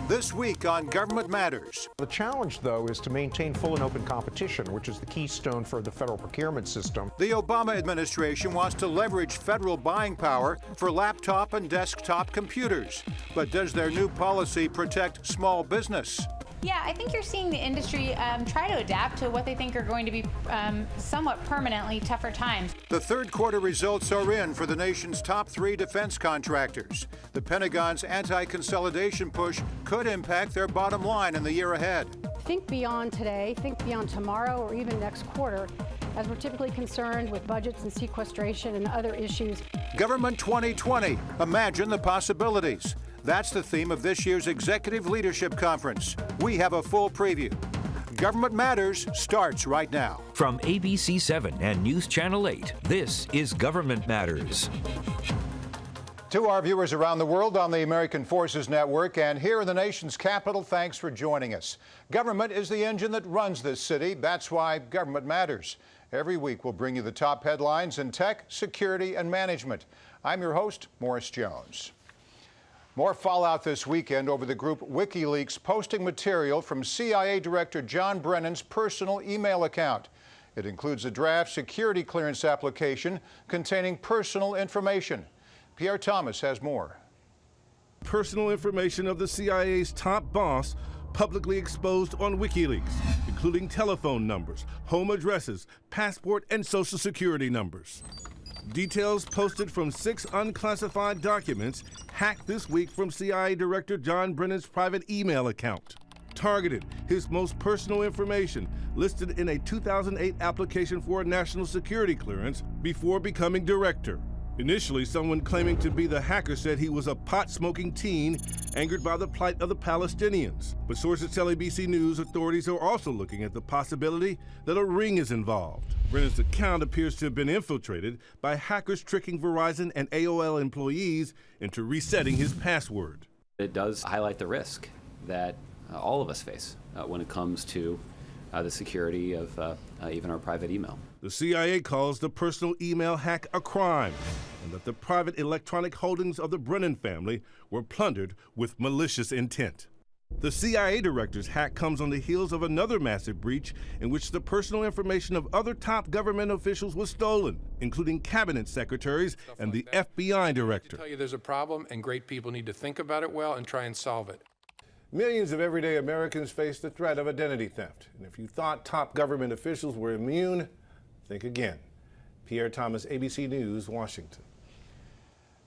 This week on Government Matters. The challenge, though, is to maintain full and open competition, which is the keystone for the federal procurement system. The Obama administration wants to leverage federal buying power for laptop and desktop computers. But does their new policy protect small business? Yeah, I think you're seeing the industry try to adapt to what they think are going to be somewhat permanently tougher times. The third quarter results are in for the nation's top 3 defense contractors. The Pentagon's anti-consolidation push could impact their bottom line in the year ahead. Think beyond today, think beyond tomorrow or even next quarter, as we're typically concerned with budgets and sequestration and other issues. Government 2020, imagine the possibilities. That's the theme of this year's Executive Leadership Conference. We have a full preview. Government Matters starts right now. From ABC 7 and News Channel 8, this is Government Matters. To our viewers around the world on the American Forces Network and here in the nation's capital, thanks for joining us. Government is the engine that runs this city. That's why Government Matters. Every week we'll bring you the top headlines in tech, security, and management. I'm your host, Morris Jones. More fallout this weekend over the group WikiLeaks posting material from CIA Director John Brennan's personal email account. It includes a draft security clearance application containing personal information. Pierre Thomas has more. Personal information of the CIA's top boss publicly exposed on WikiLeaks, including telephone numbers, home addresses, passport, and social security numbers. Details posted from 6 unclassified documents hacked this week from CIA Director John Brennan's private email account. Targeted his most personal information listed in a 2008 application for a national security clearance before becoming director. Initially, someone claiming to be the hacker said he was a pot-smoking teen angered by the plight of the Palestinians. But sources tell ABC News authorities are also looking at the possibility that a ring is involved. Brennan's account appears to have been infiltrated by hackers tricking Verizon and AOL employees into resetting his password. It does highlight the risk that all of us face when it comes to the security of even our private email. The CIA calls the personal email hack a crime, and that the private electronic holdings of the Brennan family were plundered with malicious intent. The CIA director's hack comes on the heels of another massive breach in which the personal information of other top government officials was stolen, including cabinet secretaries and the FBI director. I tell you there's a problem, and great people need to think about it well and try and solve it. Millions of everyday Americans face the threat of identity theft. And if you thought top government officials were immune, think again. Pierre Thomas, ABC News, Washington.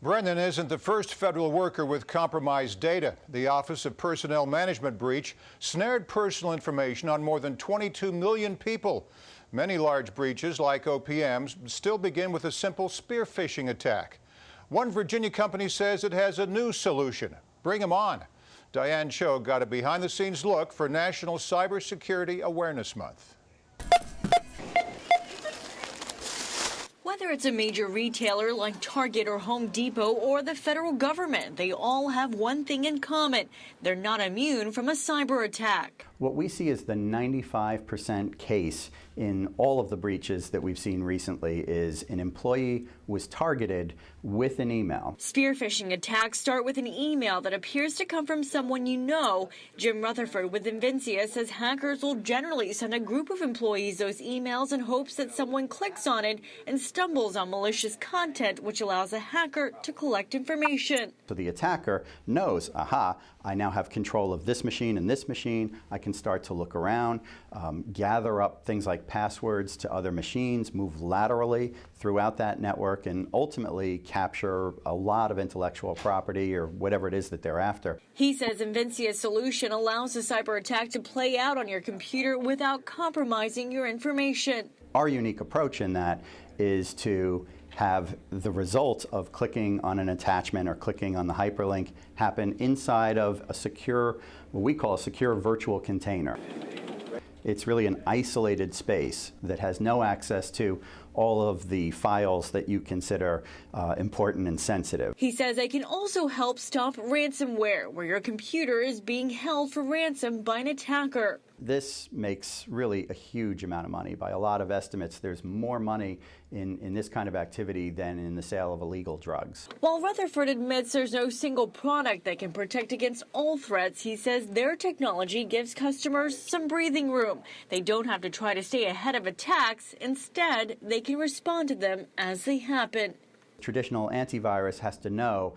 Brennan isn't the first federal worker with compromised data. The Office of Personnel Management breach snared personal information on more than 22 million people. Many large breaches, like OPM's, still begin with a simple spear-phishing attack. One Virginia company says it has a new solution. Bring 'em on. Diane Cho got a behind-the-scenes look for National Cybersecurity Awareness Month. Whether it's a major retailer like Target or Home Depot or the federal government, they all have one thing in common. They're not immune from a cyber attack. What we see is the 95% case in all of the breaches that we've seen recently is an employee was targeted with an email. Spear-phishing attacks start with an email that appears to come from someone you know. Jim Rutherford with Invincea says hackers will generally send a group of employees those emails in hopes that someone clicks on it and stumbles on malicious content, which allows a hacker to collect information. So the attacker knows, aha, I now have control of this machine and this machine. I can start to look around, gather up things like passwords to other machines, move laterally throughout that network, and ultimately capture a lot of intellectual property or whatever it is that they're after. He says Invincea's solution allows the cyber attack to play out on your computer without compromising your information. Our unique approach in that is to have the result of clicking on an attachment or clicking on the hyperlink happen inside of a secure, what we call a secure virtual container. It's really an isolated space that has no access to all of the files that you consider important and sensitive. He says they can also help stop ransomware, where your computer is being held for ransom by an attacker. This makes really a huge amount of money. By a lot of estimates, there's more money in this kind of activity than in the sale of illegal drugs. While Rutherford admits there's no single product that can protect against all threats, he says their technology gives customers some breathing room. They don't have to try to stay ahead of attacks. Instead, they can respond to them as they happen. Traditional antivirus has to know,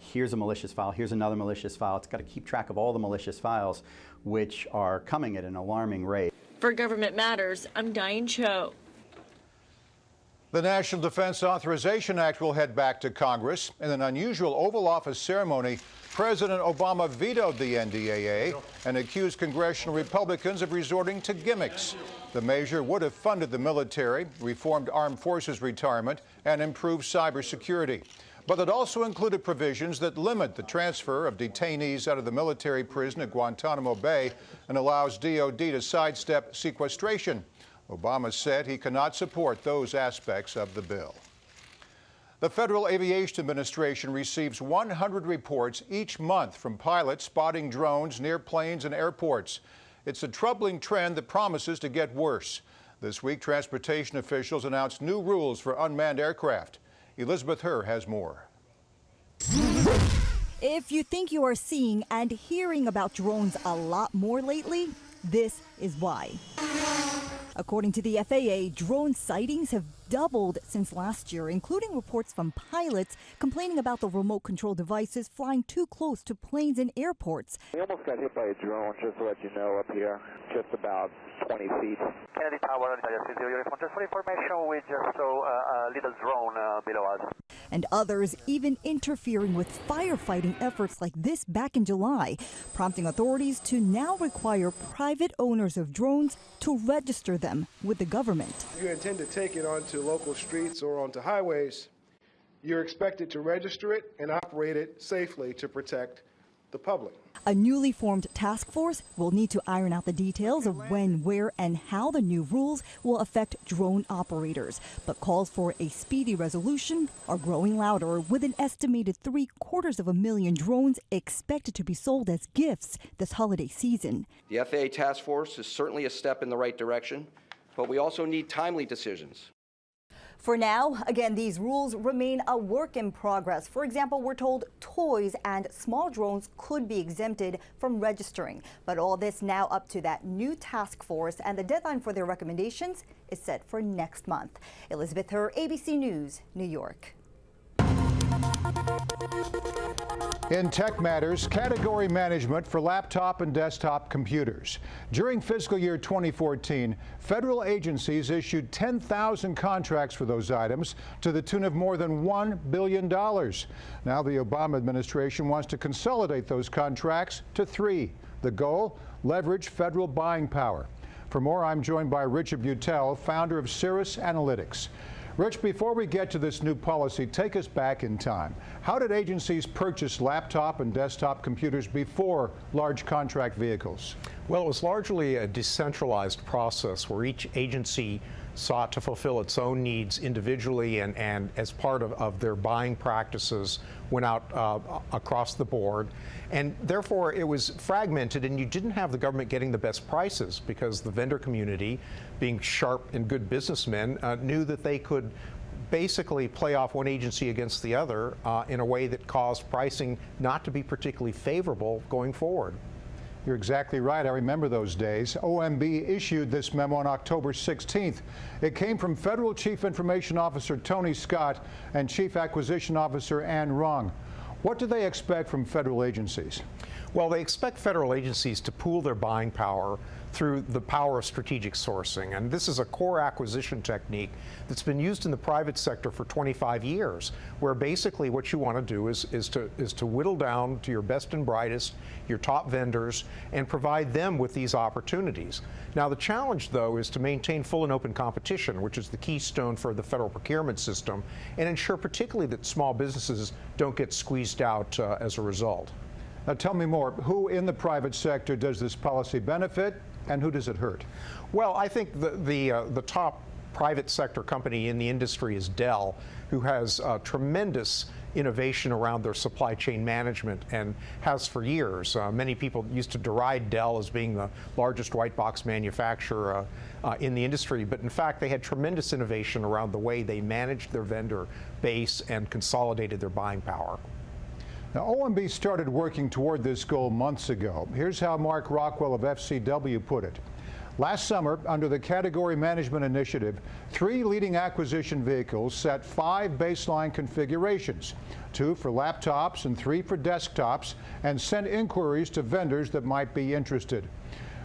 here's a malicious file, here's another malicious file. It's got to keep track of all the malicious files, which are coming at an alarming rate. For Government Matters, I'm Diane Cho. The National Defense Authorization Act will head back to Congress. In an unusual Oval Office ceremony, President Obama vetoed the NDAA and accused congressional Republicans of resorting to gimmicks. The measure would have funded the military, reformed armed forces retirement, and improved cybersecurity. But it also included provisions that limit the transfer of detainees out of the military prison at Guantanamo Bay and allows DOD to sidestep sequestration. Obama said he cannot support those aspects of the bill. The Federal Aviation Administration receives 100 reports each month from pilots spotting drones near planes and airports. It's a troubling trend that promises to get worse. This week, transportation officials announced new rules for unmanned aircraft. Elizabeth Herr has more. If you think you are seeing and hearing about drones a lot more lately, this is why. According to the FAA, drone sightings have doubled since last year, including reports from pilots complaining about the remote control devices flying too close to planes and airports. We almost got hit by a drone, just to let you know, up here, just about 20 feet. Kennedy Tower, just for information, we just saw a little drone below us. And others even interfering with firefighting efforts like this back in July, prompting authorities to now require private owners of drones to register them with the government. If you intend to take it onto local streets or onto highways, you're expected to register it and operate it safely to protect the public. A newly formed task force will need to iron out the details of when, where, and how the new rules will affect drone operators. But calls for a speedy resolution are growing louder, with an estimated 750,000 drones expected to be sold as gifts this holiday season. The FAA task force is certainly a step in the right direction, but we also need timely decisions. For now, again, these rules remain a work in progress. For example, we're told toys and small drones could be exempted from registering. But all this now up to that new task force, and the deadline for their recommendations is set for next month. Elizabeth Herr, ABC News, New York. In Tech Matters, category management for laptop and desktop computers. During fiscal year 2014, federal agencies issued 10,000 contracts for those items to the tune of more than $1 billion. Now the Obama administration wants to consolidate those contracts to 3. The goal? Leverage federal buying power. For more, I'm joined by Richard Beutel, founder of Cyrrus Analytics. Rich, before we get to this new policy, take us back in time. How did agencies purchase laptop and desktop computers before large contract vehicles? Well, it was largely a decentralized process where each agency sought to fulfill its own needs individually and as part of their buying practices went out across the board. And therefore, it was fragmented, and you didn't have the government getting the best prices because the vendor community, being sharp and good businessmen, knew that they could basically play off one agency against the other in a way that caused pricing not to be particularly favorable going forward. You're exactly right. I remember those days. OMB issued this memo on October 16th. It came from Federal Chief Information Officer Tony Scott and Chief Acquisition Officer Ann Rung. What do they expect from federal agencies? Well, they expect federal agencies to pool their buying power through the power of strategic sourcing. And this is a core acquisition technique that's been used in the private sector for 25 years, where basically what you want to do is to whittle down to your best and brightest, your top vendors, and provide them with these opportunities. Now, the challenge, though, is to maintain full and open competition, which is the keystone for the federal procurement system, and ensure particularly that small businesses don't get squeezed out as a result. Now, tell me more. Who in the private sector does this policy benefit, and who does it hurt? Well, I think the top private sector company in the industry is Dell, who has tremendous innovation around their supply chain management and has for years. Many people used to deride Dell as being the largest white box manufacturer in the industry, but in fact they had tremendous innovation around the way they managed their vendor base and consolidated their buying power. Now, OMB started working toward this goal months ago. Here's how Mark Rockwell of FCW put it. Last summer, under the Category Management Initiative, 3 leading acquisition vehicles set 5 baseline configurations, 2 for laptops and 3 for desktops, and sent inquiries to vendors that might be interested.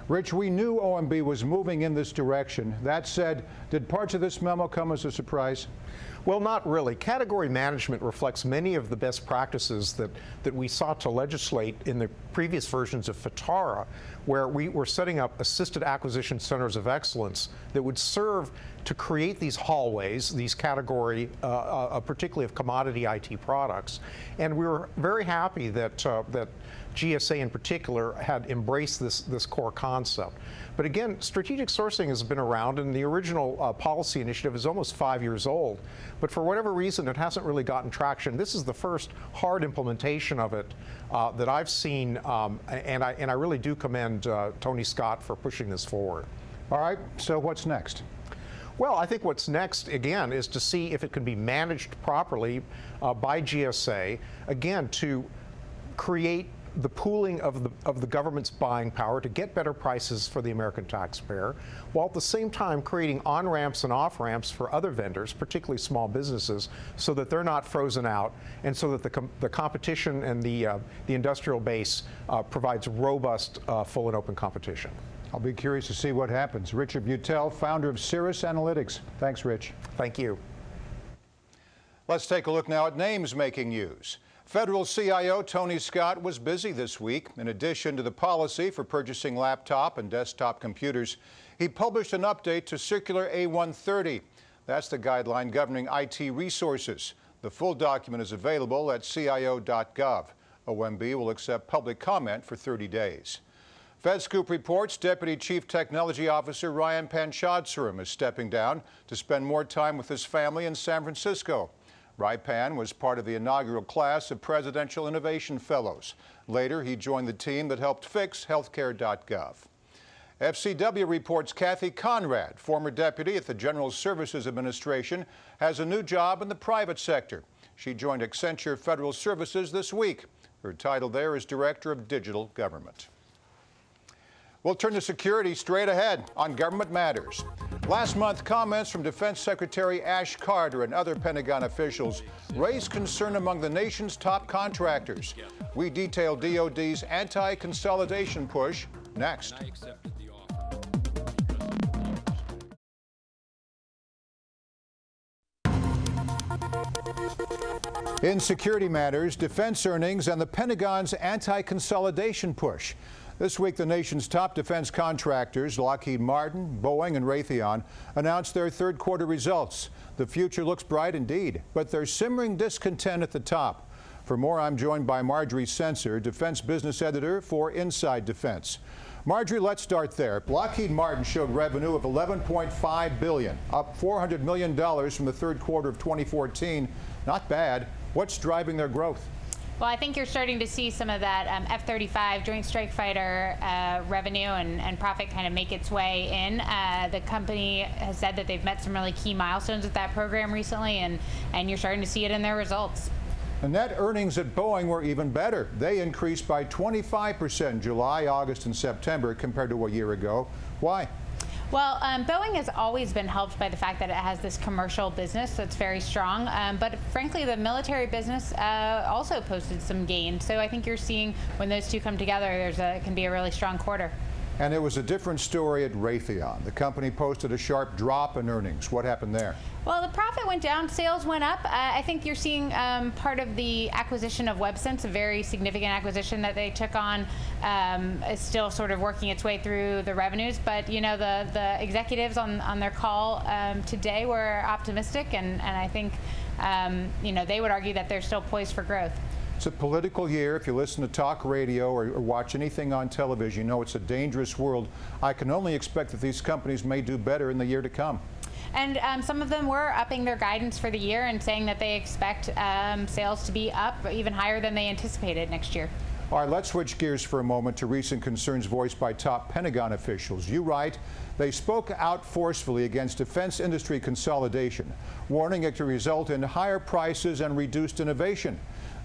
Rich, we knew OMB was moving in this direction. That said, did parts of this memo come as a surprise? Well, not really. Category management reflects many of the best practices that we sought to legislate in the previous versions of FITARA, where we were setting up assisted acquisition centers of excellence that would serve to create these hallways, these category, particularly of commodity IT products. And we were very happy that GSA in particular had embraced this core concept. But again, strategic sourcing has been around, and the original policy initiative is almost 5 years old. But for whatever reason, it hasn't really gotten traction. This is the first hard implementation of it that I've seen, and I really do commend Tony Scott for pushing this forward. All right, so what's next? Well, I think what's next, again, is to see if it can be managed properly by GSA, again, to create the pooling of the government's buying power to get better prices for the American taxpayer, while at the same time creating on-ramps and off-ramps for other vendors, particularly small businesses, so that they're not frozen out, and so that the competition and the industrial base provides robust, full and open competition. I'll be curious to see what happens. Richard Beutel, founder of Cyrrus Analytics. Thanks, Rich. Thank you. Let's take a look now at names making news. Federal CIO Tony Scott was busy this week. In addition to the policy for purchasing laptop and desktop computers, he published an update to Circular A130. That's the guideline governing IT resources. The full document is available at cio.gov. OMB will accept public comment for 30 days. FedScoop reports Deputy Chief Technology Officer Ryan Panchadsaram is stepping down to spend more time with his family in San Francisco. Raipan was part of the inaugural class of Presidential Innovation Fellows. Later, he joined the team that helped fix healthcare.gov. FCW reports Kathy Conrad, former deputy at the General Services Administration, has a new job in the private sector. She joined Accenture Federal Services this week. Her title there is Director of Digital Government. We'll turn to security straight ahead on Government Matters. Last month, comments from Defense Secretary Ash Carter and other Pentagon officials raised concern among the nation's top contractors. We detail DoD's anti-consolidation push next. In security matters, defense earnings and the Pentagon's anti-consolidation push. This week, the nation's top defense contractors, Lockheed Martin, Boeing, and Raytheon, announced their third quarter results. The future looks bright indeed, but there's simmering discontent at the top. For more, I'm joined by Marjorie Censer, Defense Business Editor for Inside Defense. Marjorie, let's start there. Lockheed Martin showed revenue of $11.5 billion, up $400 million from the third quarter of 2014. Not bad. What's driving their growth? Well, I think you're starting to see some of that F-35 Joint Strike Fighter revenue and profit kind of make its way in. The company has said that they've met some really key milestones with that program recently, and you're starting to see it in their results. The net earnings at Boeing were even better. They increased by 25% in July, August, and September compared to a year ago. Why? Well, Boeing has always been helped by the fact that it has this commercial business that's very strong, but frankly, the military business also posted some gains. So I think you're seeing when those two come together, it can be a really strong quarter. And it was a different story at Raytheon. The company posted a sharp drop in earnings. What happened there? Well, the profit went down, sales went up. I think you're seeing part of the acquisition of WebSense, a very significant acquisition that they took on, is still sort of working its way through the revenues. But, you know, the executives on their call today were optimistic, and I think, you know, they would argue that they're still poised for growth. It's a political year. If you listen to talk radio or watch anything on television, you know it's a dangerous world. I can only expect that these companies may do better in the year to come. And some of them were upping their guidance for the year and saying that they expect sales to be up even higher than they anticipated next year. All right, let's switch gears for a moment to recent concerns voiced by top Pentagon officials. You write, they spoke out forcefully against defense industry consolidation, warning it could result in higher prices and reduced innovation.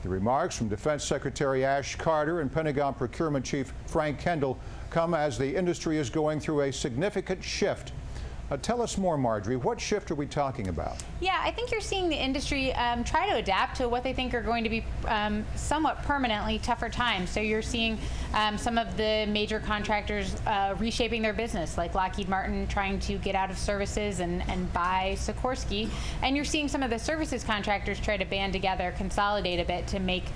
The remarks from Defense Secretary Ash Carter and Pentagon Procurement Chief Frank Kendall come as the industry is going through a significant shift. Tell us more, Marjorie. What shift are we talking about? Yeah, I think you're seeing the industry try to adapt to what they think are going to be somewhat permanently tougher times. So you're seeing some of the major contractors reshaping their business, like Lockheed Martin trying to get out of services and buy Sikorsky. And you're seeing some of the services contractors try to band together, consolidate a bit to make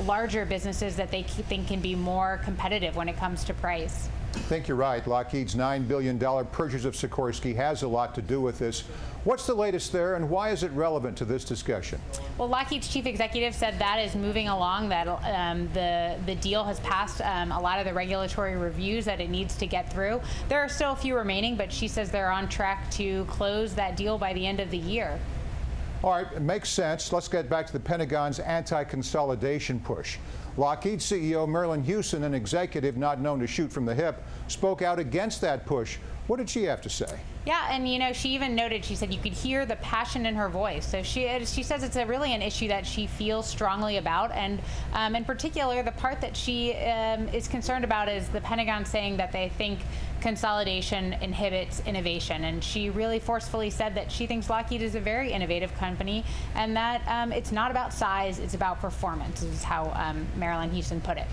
larger businesses that they think can be more competitive when it comes to price. I think you're right. Lockheed's $9 billion purchase of Sikorsky has a lot to do with this. What's the latest there, and why is it relevant to this discussion? Well, Lockheed's chief executive said that is moving along, that the deal has passed a lot of the regulatory reviews that it needs to get through. There are still a few remaining, but she says they're on track to close that deal by the end of the year. All right, it makes sense. Let's get back to the Pentagon's anti-consolidation push. Lockheed CEO Marillyn Hewson, an executive not known to shoot from the hip, spoke out against that push. What did she have to say? Yeah, and you know, she even noted, she said you could hear the passion in her voice. So she says it's really an issue that she feels strongly about, and in particular, the part that she is concerned about is the Pentagon saying that they think consolidation inhibits innovation. And she really forcefully said that she thinks Lockheed is a very innovative company, and that it's not about size, it's about performance, is how Marillyn Hewson put it.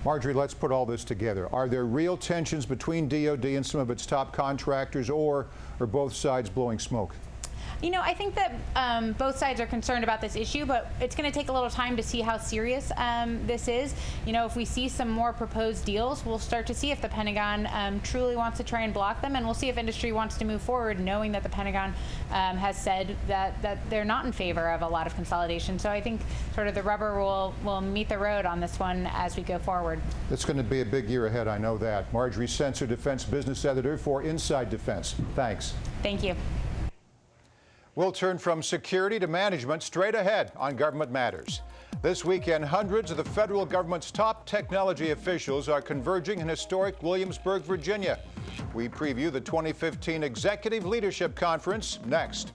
Marjorie, let's put all this together. Are there real tensions between DoD and some of its top contractors, or are both sides blowing smoke? You know, I think that both sides are concerned about this issue, but it's going to take a little time to see how serious this is. You know, if we see some more proposed deals, we'll start to see if the Pentagon truly wants to try and block them, and we'll see if industry wants to move forward, knowing that the Pentagon has said that they're not in favor of a lot of consolidation. So I think sort of the rubber will meet the road on this one as we go forward. It's going to be a big year ahead, I know that. Marjorie Censer, Defense Business Editor for Inside Defense. Thanks. Thank you. We'll turn from security to management straight ahead on Government Matters. This weekend, hundreds of the federal government's top technology officials are converging in historic Williamsburg, Virginia. We preview the 2015 Executive Leadership Conference next.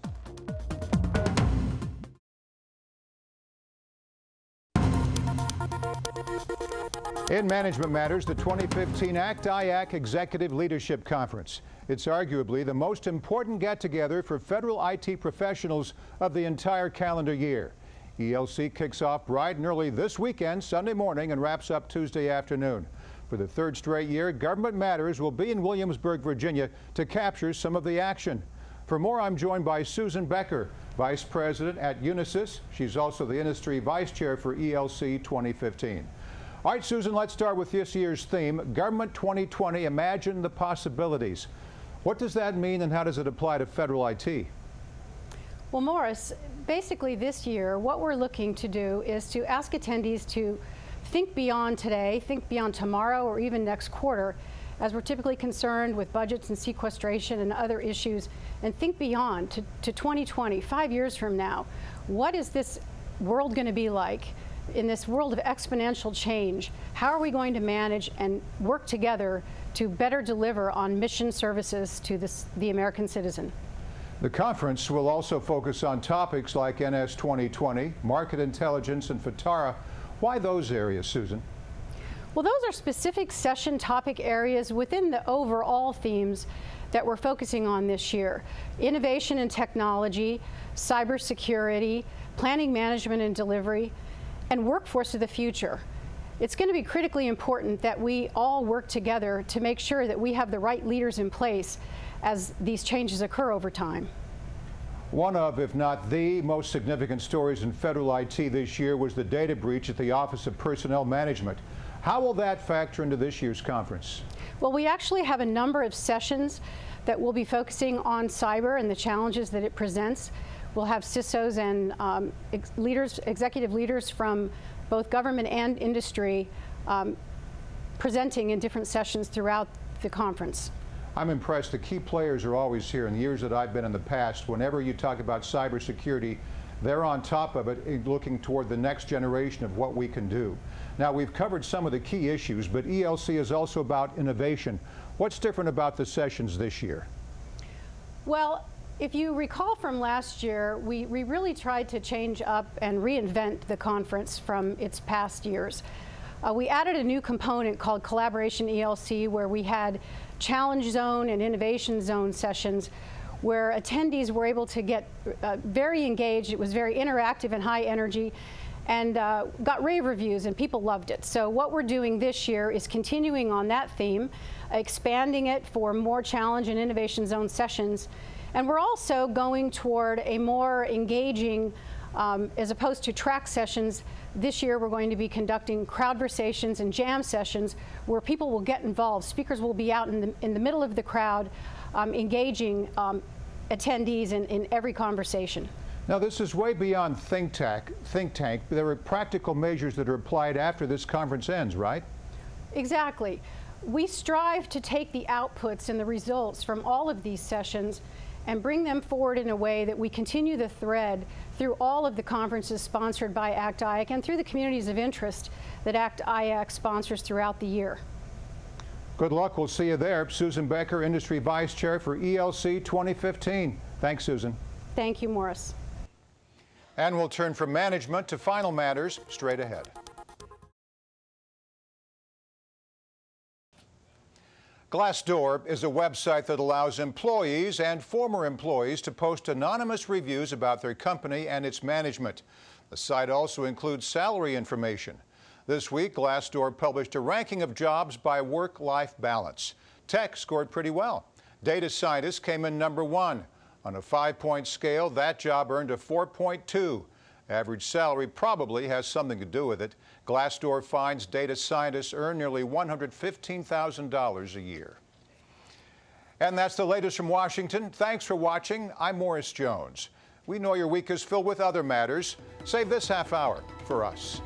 In Management Matters, the 2015 ACT-IAC Executive Leadership Conference. It's arguably the most important get-together for federal IT professionals of the entire calendar year. ELC kicks off bright and early this weekend, Sunday morning, and wraps up Tuesday afternoon. For the third straight year, Government Matters will be in Williamsburg, Virginia, to capture some of the action. For more, I'm joined by Susan Becker, Vice President at Unisys. She's also the Industry Vice Chair for ELC 2015. All right, Susan, let's start with this year's theme, Government 2020, Imagine the Possibilities. What does that mean, and how does it apply to federal IT? Well, Morris, basically this year, what we're looking to do is to ask attendees to think beyond today, think beyond tomorrow, or even next quarter, as we're typically concerned with budgets and sequestration and other issues, and think beyond to 2020, 5 years from now. What is this world going to be like? In this world of exponential change, how are we going to manage and work together to better deliver on mission services to the American citizen? The conference will also focus on topics like NS 2020, market intelligence, and FITARA. Why those areas, Susan? Well, those are specific session topic areas within the overall themes that we're focusing on this year. Innovation and technology, cybersecurity, planning, management, and delivery, and workforce of the future. It's going to be critically important that we all work together to make sure that we have the right leaders in place as these changes occur over time. One of, if not the most significant stories in federal IT this year was the data breach at the Office of Personnel Management. How will that factor into this year's conference? Well, we actually have a number of sessions that will be focusing on cyber and the challenges that it presents. We'll have CISOs and executive leaders from both government and industry presenting in different sessions throughout the conference. I'm impressed. The key players are always here. In the years that I've been in the past, whenever you talk about cybersecurity, they're on top of it, looking toward the next generation of what we can do. Now, we've covered some of the key issues, but ELC is also about innovation. What's different about the sessions this year? Well, if you recall from last year, we really tried to change up and reinvent the conference from its past years. We added a new component called Collaboration ELC, where we had Challenge Zone and Innovation Zone sessions where attendees were able to get very engaged. It was very interactive and high energy, and got rave reviews, and people loved it. So what we're doing this year is continuing on that theme, expanding it for more Challenge and Innovation Zone sessions. And we're also going toward a more engaging, as opposed to track sessions. This year we're going to be conducting crowdversations and jam sessions where people will get involved. Speakers will be out in the middle of the crowd, engaging attendees in every conversation. Now, this is way beyond think tank. There are practical measures that are applied after this conference ends, right? Exactly. We strive to take the outputs and the results from all of these sessions and bring them forward in a way that we continue the thread through all of the conferences sponsored by ACT-IAC and through the communities of interest that ACT-IAC sponsors throughout the year. Good luck. We'll see you there. Susan Becker, Industry Vice Chair for ELC 2015. Thanks, Susan. Thank you, Morris. And we'll turn from management to final matters straight ahead. Glassdoor is a website that allows employees and former employees to post anonymous reviews about their company and its management. The site also includes salary information. This week, Glassdoor published a ranking of jobs by work-life balance. Tech scored pretty well. Data scientist came in #1. On a 5-point scale, that job earned a 4.2. Average salary probably has something to do with it. Glassdoor finds data scientists earn nearly $115,000 a year. And that's the latest from Washington. Thanks for watching. I'm Morris Jones. We know your week is filled with other matters. Save this half hour for us.